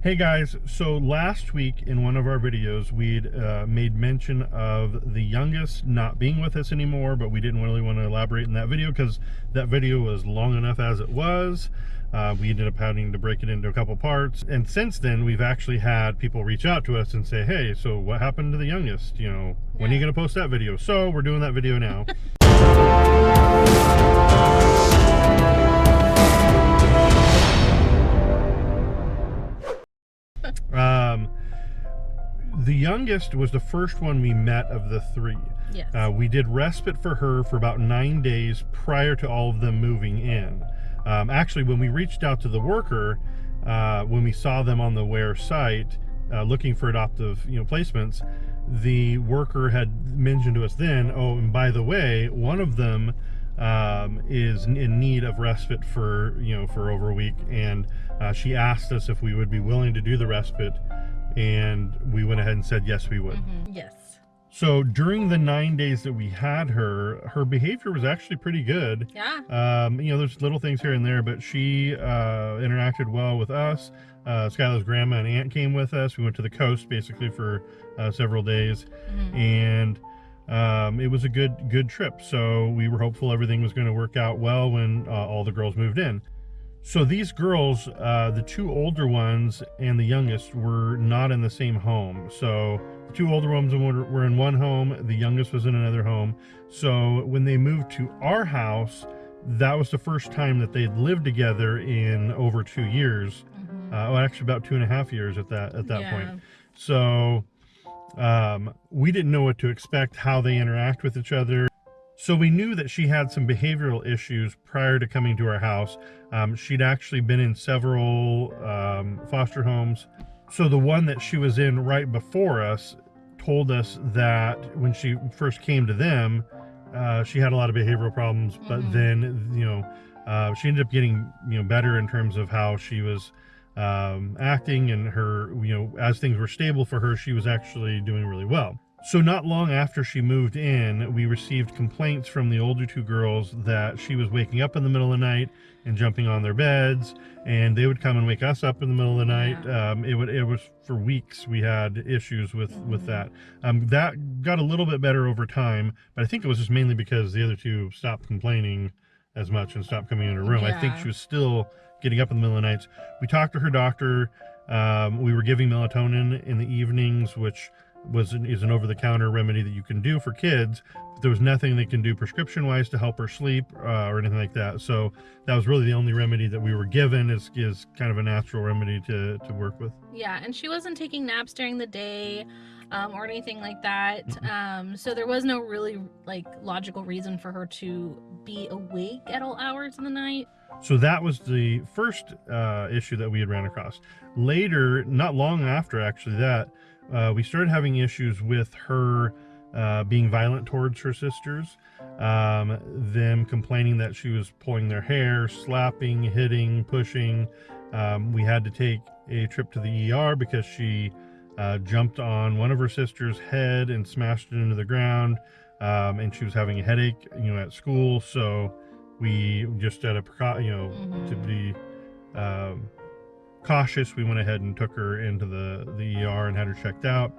Hey guys, so last week in one of our videos we'd made mention of the youngest not being with us anymore, but we didn't really want to elaborate in that video because that video was long enough as it was. We ended up having to break it into a couple parts, and since then we've actually had people reach out to us and say, hey, so what happened to the youngest? You know, when are you going to post that video? So we're doing that video now. The youngest was the first one we met of the three. Yes. We did respite for her for about 9 days prior to all of them moving in. Actually, when we reached out to the worker, when we saw them on the Ware site looking for adoptive, placements, the worker had mentioned to us then, oh, and by the way, one of them is in need of respite for over a week, and she asked us if we would be willing to do the respite, and we went ahead and said yes, we would. Mm-hmm. Yes. So during the 9 days that we had her behavior was actually pretty good. Yeah. There's little things here and there, but she interacted well with us. Skylar's grandma and aunt came with us. We went to the coast basically for several days, and it was a good trip. So we were hopeful everything was going to work out well when all the girls moved in. So these girls, the two older ones and the youngest, were not in the same home. So the two older ones were in one home, the youngest was in another home. So when they moved to our house, that was the first time that they'd lived together in over 2 years. Actually about 2.5 years at that point. So we didn't know what to expect, how they interact with each other. So we knew that she had some behavioral issues prior to coming to our house. She'd actually been in several foster homes. So the one that she was in right before us told us that when she first came to them, she had a lot of behavioral problems, but then, she ended up getting, better in terms of how she was acting, and her, as things were stable for her, she was actually doing really well. So not long after she moved in, we received complaints from the older two girls that she was waking up in the middle of the night and jumping on their beds, and they would come and wake us up in the middle of the night. It was for weeks we had issues with that. That got a little bit better over time, but I think it was just mainly because the other two stopped complaining as much and stopped coming in her room. I think she was still getting up in the middle of the nights. We talked to her doctor. We were giving melatonin in the evenings, which is an over-the-counter remedy that you can do for kids, but there was nothing they can do prescription-wise to help her sleep or anything like that. So that was really the only remedy that we were given, is kind of a natural remedy to work with. Yeah, and she wasn't taking naps during the day or anything like that. So there was no really logical reason for her to be awake at all hours of the night. So that was the first issue that we had ran across. Later, not long after actually that, we started having issues with her being violent towards her sisters, them complaining that she was pulling their hair, slapping, hitting, pushing. We had to take a trip to the ER because she jumped on one of her sister's head and smashed it into the ground, and she was having a headache, at school. So we just to be cautious, we went ahead and took her into the ER and had her checked out.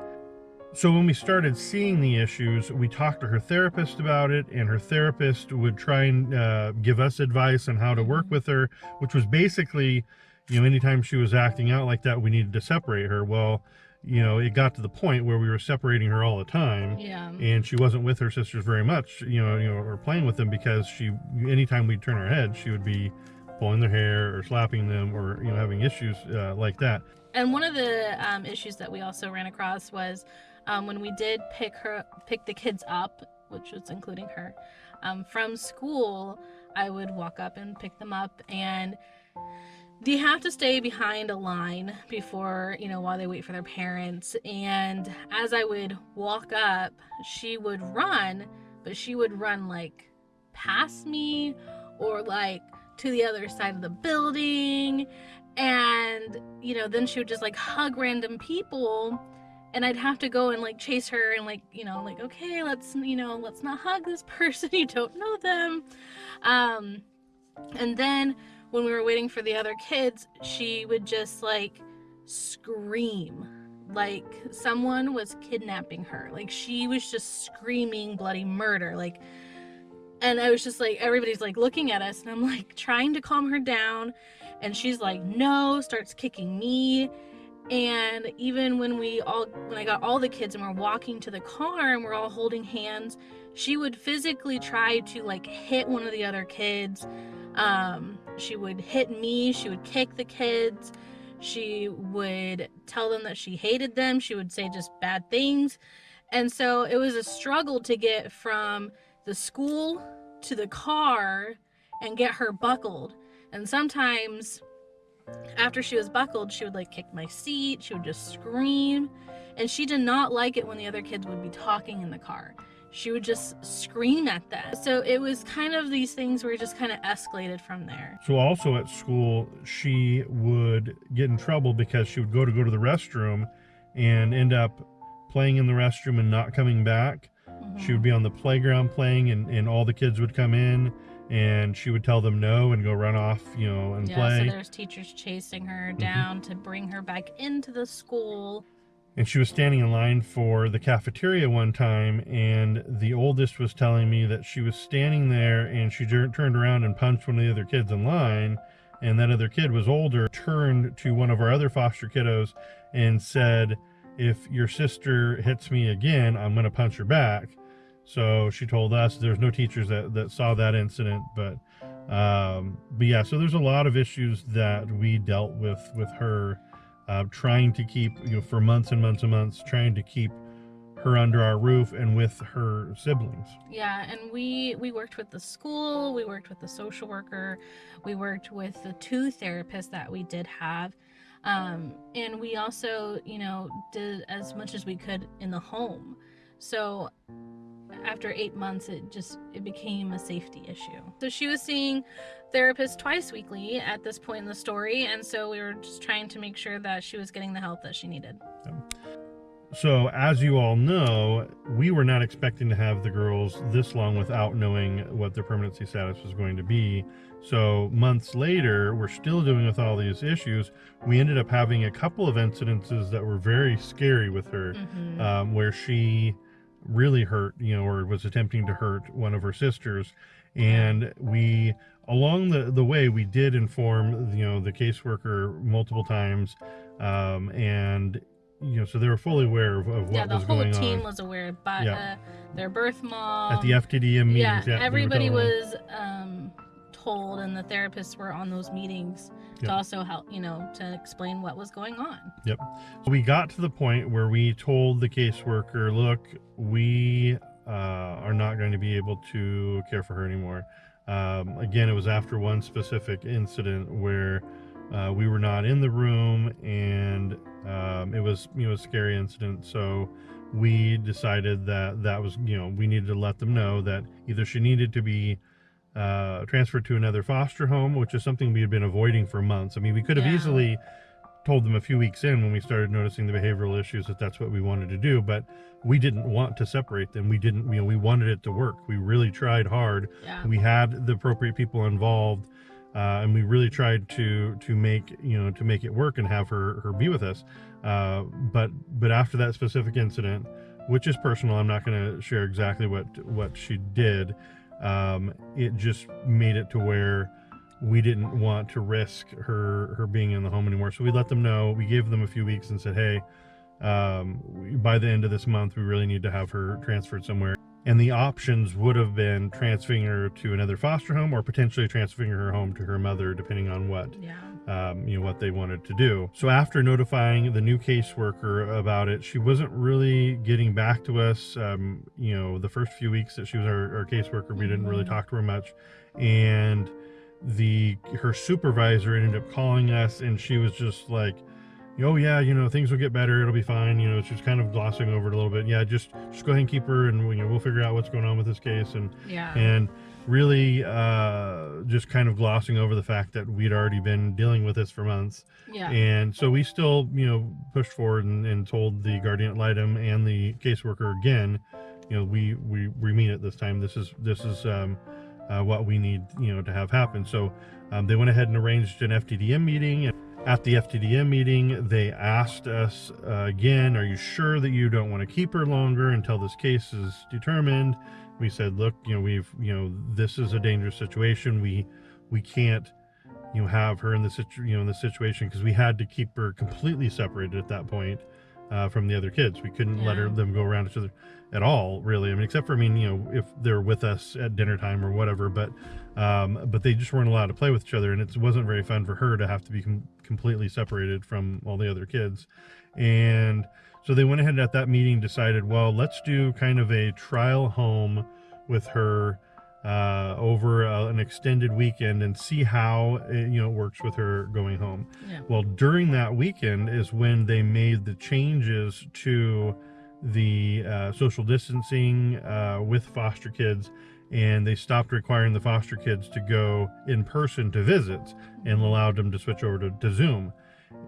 So when we started seeing the issues, we talked to her therapist about it, and her therapist would try and give us advice on how to work with her, which was basically, anytime she was acting out like that, we needed to separate her. Well, it got to the point where we were separating her all the time, and she wasn't with her sisters very much, or playing with them, because anytime we'd turn her head, she would be pulling their hair or slapping them, or having issues like that. And one of the issues that we also ran across was when we did pick the kids up, which was including her, from school. I would walk up and pick them up, and they have to stay behind a line before, while they wait for their parents. And as I would walk up, she would run, but she would run past me or to the other side of the building, and then she would just hug random people, and I'd have to go and chase her and okay, let's not hug this person, you don't know them. And then when we were waiting for the other kids, she would just scream like someone was kidnapping her. Like, she was just screaming bloody murder. Like, and I was just like, everybody's like looking at us, and I'm like trying to calm her down, and she's like, no, starts kicking me. And even when I got all the kids and we're walking to the car and we're all holding hands, she would physically try to like hit one of the other kids. She would hit me, she would kick the kids, she would tell them that she hated them, she would say just bad things. And so it was a struggle to get from the school to the car and get her buckled. And sometimes after she was buckled, she would like kick my seat, she would just scream. And she did not like it when the other kids would be talking in the car. She would just scream at them. So it was kind of these things where it just kind of escalated from there. So also at school, she would get in trouble because she would go to the restroom and end up playing in the restroom and not coming back. Mm-hmm. She would be on the playground playing, and all the kids would come in, and she would tell them no and go run off, and play. So there's teachers chasing her down to bring her back into the school. And she was standing in line for the cafeteria one time, and the oldest was telling me that she was standing there and she turned around and punched one of the other kids in line, and that other kid was older, turned to one of our other foster kiddos and said, if your sister hits me again, I'm going to punch her back. So she told us. There's no teachers that saw that incident, but yeah, so there's a lot of issues that we dealt with her, trying to keep, for months and months and months, trying to keep her under our roof and with her siblings. Yeah, and we worked with the school, we worked with the social worker, we worked with the 2 therapists that we did have. And we also, did as much as we could in the home. So after 8 months, it became a safety issue. So she was seeing therapists twice weekly at this point in the story, and so we were just trying to make sure that she was getting the help that she needed. So as you all know, we were not expecting to have the girls this long without knowing what their permanency status was going to be. So months later, we're still dealing with all these issues. We ended up having a couple of incidences that were very scary with her, where she really hurt, or was attempting to hurt one of her sisters. And we, along the way, we did inform, the caseworker multiple times, and so they were fully aware of what was going on. Yeah, the whole team was aware, but their birth mom, at the FTDM meetings, everybody was told, and the therapists were on those meetings to also help, to explain what was going on. Yep. So we got to the point where we told the caseworker, look, we are not going to be able to care for her anymore. Again, it was after one specific incident where we were not in the room, and it was a scary incident. So we decided that was, we needed to let them know that either she needed to be transferred to another foster home, which is something we had been avoiding for months. I mean, we could have easily told them a few weeks in, when we started noticing the behavioral issues, that that's what we wanted to do, but we didn't want to separate them. We didn't, we wanted it to work. We really tried hard. We had the appropriate people involved, and we really tried to make it work and have her be with us. But after that specific incident, which is personal, I'm not going to share exactly what she did. It just made it to where we didn't want to risk her being in the home anymore. So we let them know. We gave them a few weeks and said, hey, by the end of this month, we really need to have her transferred somewhere. And the options would have been transferring her to another foster home, or potentially transferring her home to her mother, depending on what what they wanted to do. So after notifying the new caseworker about it, she wasn't really getting back to us. The first few weeks that she was our caseworker, we didn't really talk to her much. And her supervisor ended up calling us, and she was just like, oh yeah, things will get better, it'll be fine. She was kind of glossing over it a little bit. Yeah, just go ahead and keep her, and we'll figure out what's going on with this case. And really just kind of glossing over the fact that we'd already been dealing with this for months. And so we still pushed forward and told the guardian ad litem and the caseworker again, we mean it this time. This is what we need to have happen. So they went ahead and arranged an FTDM meeting, At the FTDM meeting, they asked us again, are you sure that you don't want to keep her longer until this case is determined? We said, look, this is a dangerous situation. We can't, have her in the situation, because we had to keep her completely separated at that point from the other kids. We couldn't let them go around each other at all, really. I mean, except for, if they're with us at dinner time or whatever, but they just weren't allowed to play with each other, and it wasn't very fun for her to have to be completely separated from all the other kids. And so they went ahead at that meeting, decided, well, let's do kind of a trial home with her over an extended weekend and see how it works with her going home. Well, during that weekend is when they made the changes to the social distancing with foster kids, and they stopped requiring the foster kids to go in person to visits and allowed them to switch over to Zoom.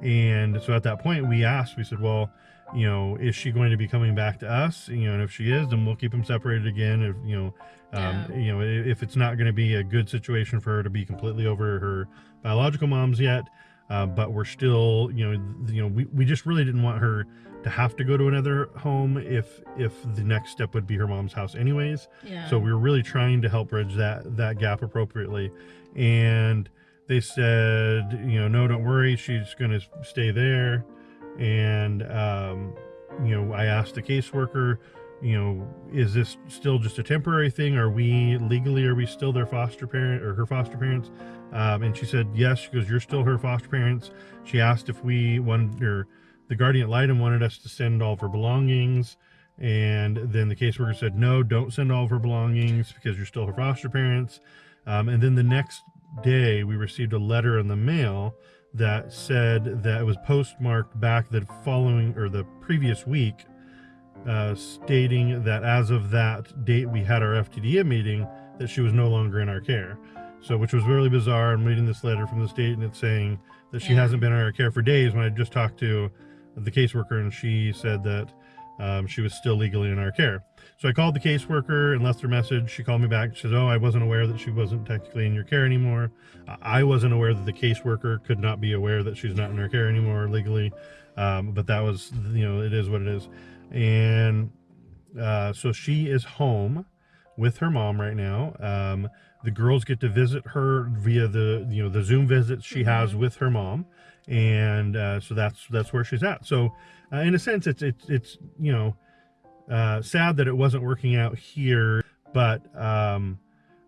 And so at that point we said, well, is she going to be coming back to us? And if she is, then we'll keep them separated again. If it's not going to be a good situation for her to be completely over her biological moms yet, but we're still, we just really didn't want her to have to go to another home if the next step would be her mom's house anyways. So we were really trying to help bridge that gap appropriately. And they said, no, don't worry, she's going to stay there. And I asked the caseworker, is this still just a temporary thing? Are we still their foster parent or her foster parents? And she said yes. She goes, you're still her foster parents. She asked if we wanted, or the guardian ad litem wanted us to send all of her belongings, and then the caseworker said, no, don't send all of her belongings because you're still her foster parents. And then the next day we received a letter in the mail that said that it was postmarked back the previous week, stating that as of that date we had our FTDM meeting, that she was no longer in our care. So, which was really bizarre. I'm reading this letter from the state, and it's saying that she hasn't been in our care for days, when I just talked to the caseworker and she said that she was still legally in our care. So I called the caseworker and left her a message. She called me back. She says, oh, I wasn't aware that she wasn't technically in your care anymore. I wasn't aware that the caseworker could not be aware that she's not in our care anymore legally. But that was, it is what it is. And so she is home with her mom right now. The girls get to visit her via the Zoom visits she has with her mom. And so that's where she's at. So in a sense, it's sad that it wasn't working out here, but I'm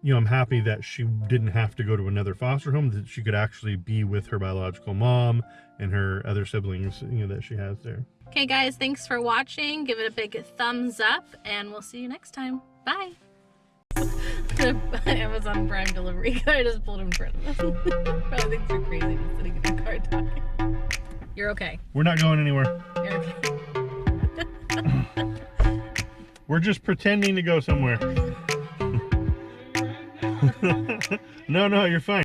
happy that she didn't have to go to another foster home, that she could actually be with her biological mom and her other siblings that she has there. Okay guys, thanks for watching. Give it a big thumbs up, and we'll see you next time. Bye. Amazon Prime delivery guy just pulled in front of us. Probably thinks we're crazy just sitting in the car talking. You're okay. We're not going anywhere. You're okay. We're just pretending to go somewhere. No, you're fine.